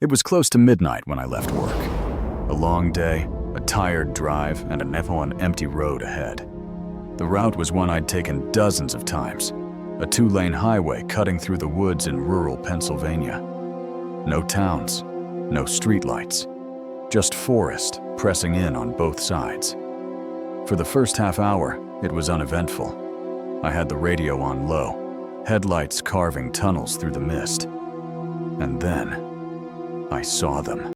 It was close to midnight when I left work. A long day, a tired drive, and a never an empty road ahead. The route was one I'd taken dozens of times, a 2-lane highway cutting through the woods in rural Pennsylvania. No towns, no streetlights, just forest pressing in on both sides. For the first half hour, it was uneventful. I had the radio on low, headlights carving tunnels through the mist. And then, I saw them.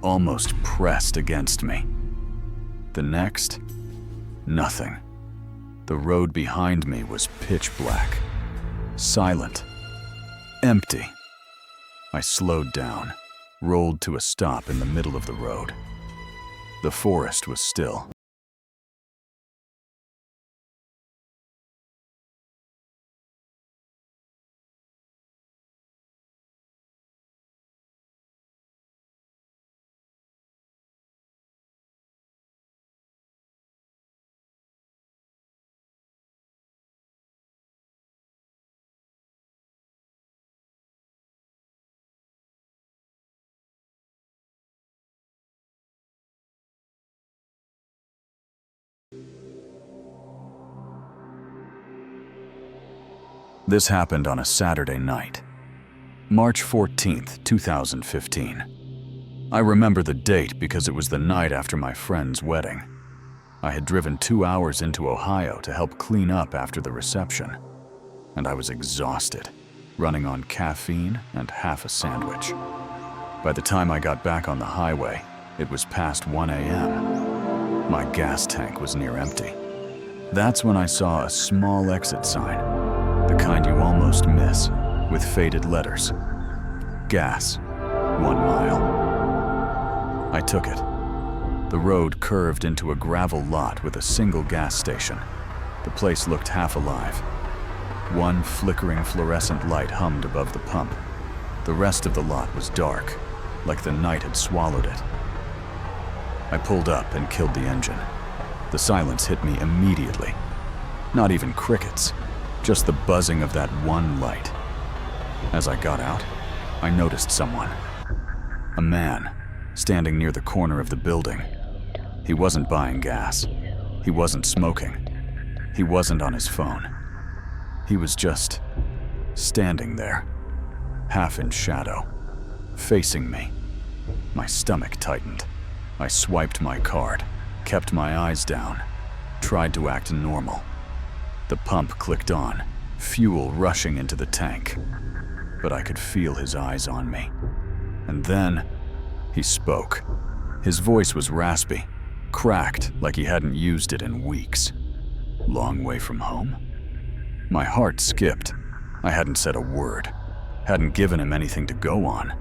Almost pressed against me. The next, nothing. The road behind me was pitch black, silent, empty. I slowed down, rolled to a stop in the middle of the road. The forest was still. This happened on a Saturday night, March 14th, 2015. I remember the date because it was the night after my friend's wedding. I had driven 2 hours into Ohio to help clean up after the reception, and I was exhausted, running on caffeine and half a sandwich. By the time I got back on the highway, it was past 1 a.m. My gas tank was near empty. That's when I saw a small exit sign, the kind you almost miss, with faded letters. Gas, 1 mile. I took it. The road curved into a gravel lot with a single gas station. The place looked half alive. One flickering fluorescent light hummed above the pump. The rest of the lot was dark, like the night had swallowed it. I pulled up and killed the engine. The silence hit me immediately. Not even crickets. Just the buzzing of that one light. As I got out, I noticed someone. A man, standing near the corner of the building. He wasn't buying gas. He wasn't smoking. He wasn't on his phone. He was just standing there, half in shadow, facing me. My stomach tightened. I swiped my card, kept my eyes down, tried to act normal. The pump clicked on, fuel rushing into the tank. But I could feel his eyes on me. And then he spoke. His voice was raspy, cracked like he hadn't used it in weeks. Long way from home? My heart skipped. I hadn't said a word, hadn't given him anything to go on.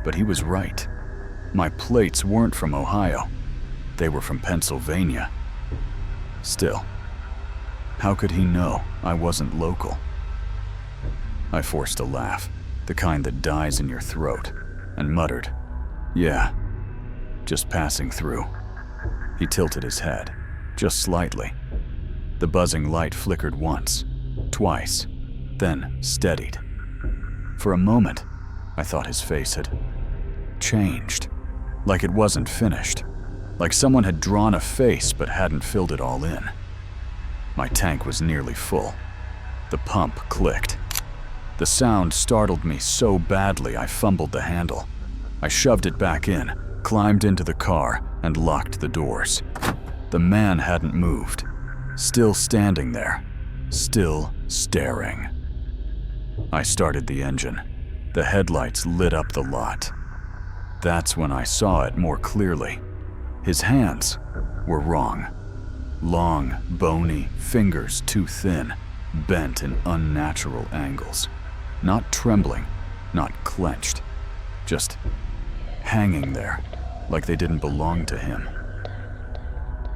But he was right. My plates weren't from Ohio. They were from Pennsylvania. Still, how could he know I wasn't local? I forced a laugh, the kind that dies in your throat, and muttered, "Yeah, just passing through." He tilted his head, just slightly. The buzzing light flickered once, twice, then steadied. For a moment, I thought his face had changed, like it wasn't finished, like someone had drawn a face but hadn't filled it all in. My tank was nearly full. The pump clicked. The sound startled me so badly I fumbled the handle. I shoved it back in, climbed into the car, and locked the doors. The man hadn't moved, still standing there, still staring. I started the engine. The headlights lit up the lot. That's when I saw it more clearly. His hands were wrong. Long, bony fingers too thin, bent in unnatural angles. Not trembling, not clenched, just hanging there, like they didn't belong to him.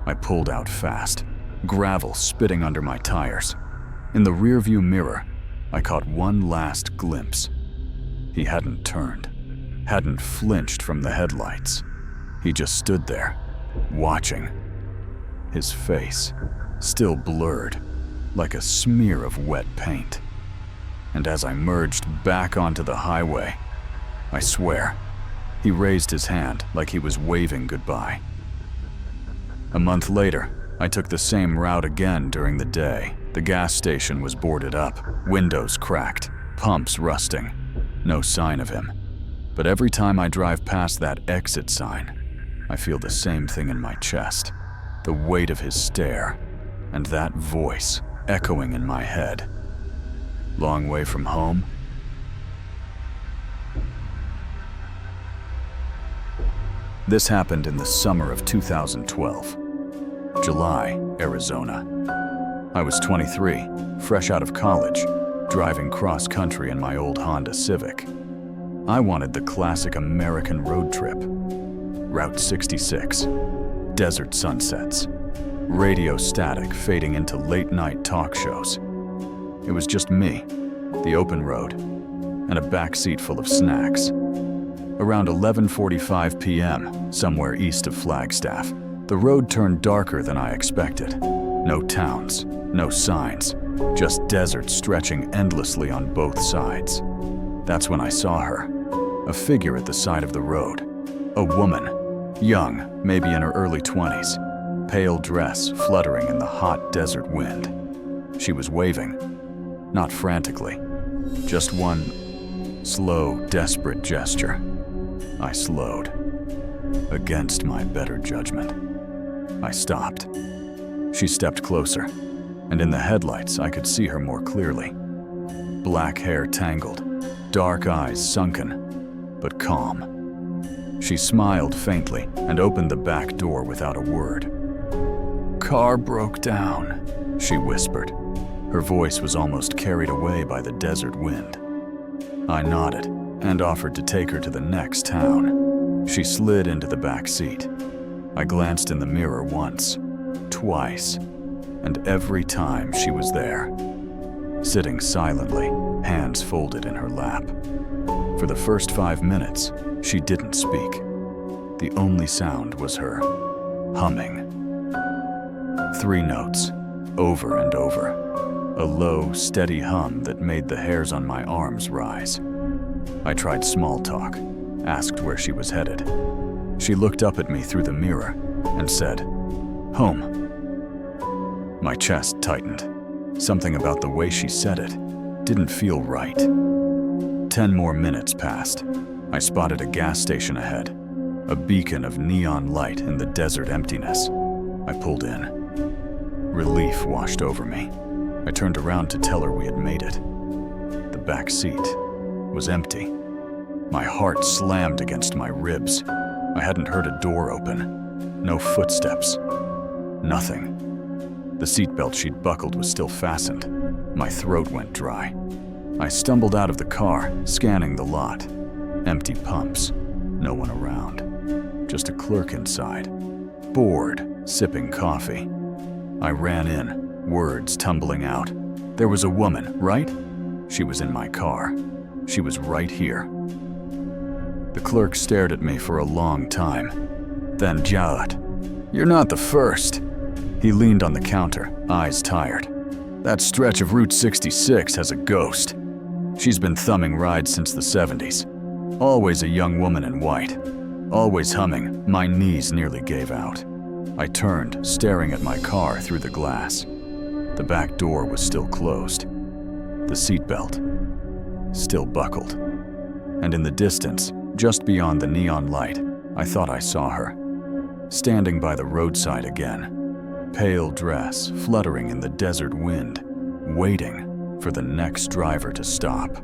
I pulled out fast, gravel spitting under my tires. In the rearview mirror, I caught one last glimpse. He hadn't turned, hadn't flinched from the headlights. He just stood there, watching. His face, still blurred, like a smear of wet paint. And as I merged back onto the highway, I swear, he raised his hand like he was waving goodbye. A month later, I took the same route again during the day. The gas station was boarded up, windows cracked, pumps rusting. No sign of him. But every time I drive past that exit sign, I feel the same thing in my chest. The weight of his stare, and that voice echoing in my head. Long way from home? This happened in the summer of 2012. July, Arizona. I was 23, fresh out of college, driving cross-country in my old Honda Civic. I wanted the classic American road trip. Route 66, desert sunsets, radio static fading into late-night talk shows. It was just me, the open road, and a backseat full of snacks. Around 11:45 p.m., somewhere east of Flagstaff, the road turned darker than I expected. No towns, no signs, just desert stretching endlessly on both sides. That's when I saw her, a figure at the side of the road. A woman, young, maybe in her early 20s, pale dress fluttering in the hot desert wind. She was waving. Not frantically, just one slow, desperate gesture. I slowed, against my better judgment. I stopped. She stepped closer, and in the headlights I could see her more clearly. Black hair tangled, dark eyes sunken, but calm. She smiled faintly and opened the back door without a word. "Car broke down," she whispered. Her voice was almost carried away by the desert wind. I nodded and offered to take her to the next town. She slid into the back seat. I glanced in the mirror once, twice, and every time she was there, sitting silently, hands folded in her lap. For the first 5 minutes, she didn't speak. The only sound was her humming. 3 notes, over and over. A low, steady hum that made the hairs on my arms rise. I tried small talk, asked where she was headed. She looked up at me through the mirror and said, "Home." My chest tightened. Something about the way she said it didn't feel right. 10 more minutes passed. I spotted a gas station ahead, a beacon of neon light in the desert emptiness. I pulled in. Relief washed over me. I turned around to tell her we had made it. The back seat was empty. My heart slammed against my ribs. I hadn't heard a door open. No footsteps. Nothing. The seatbelt she'd buckled was still fastened. My throat went dry. I stumbled out of the car, scanning the lot. Empty pumps. No one around. Just a clerk inside. Bored, sipping coffee. I ran in, words tumbling out. There was a woman, right? She was in my car. She was right here. The clerk stared at me for a long time. Then Jawad, "You're not the first." He leaned on the counter, eyes tired. "That stretch of Route 66 has a ghost. She's been thumbing rides since the 70s. Always a young woman in white. Always humming, my knees nearly gave out." I turned, staring at my car through the glass. The back door was still closed. The seatbelt still buckled. And in the distance, just beyond the neon light, I thought I saw her. Standing by the roadside again. Pale dress fluttering in the desert wind, waiting for the next driver to stop.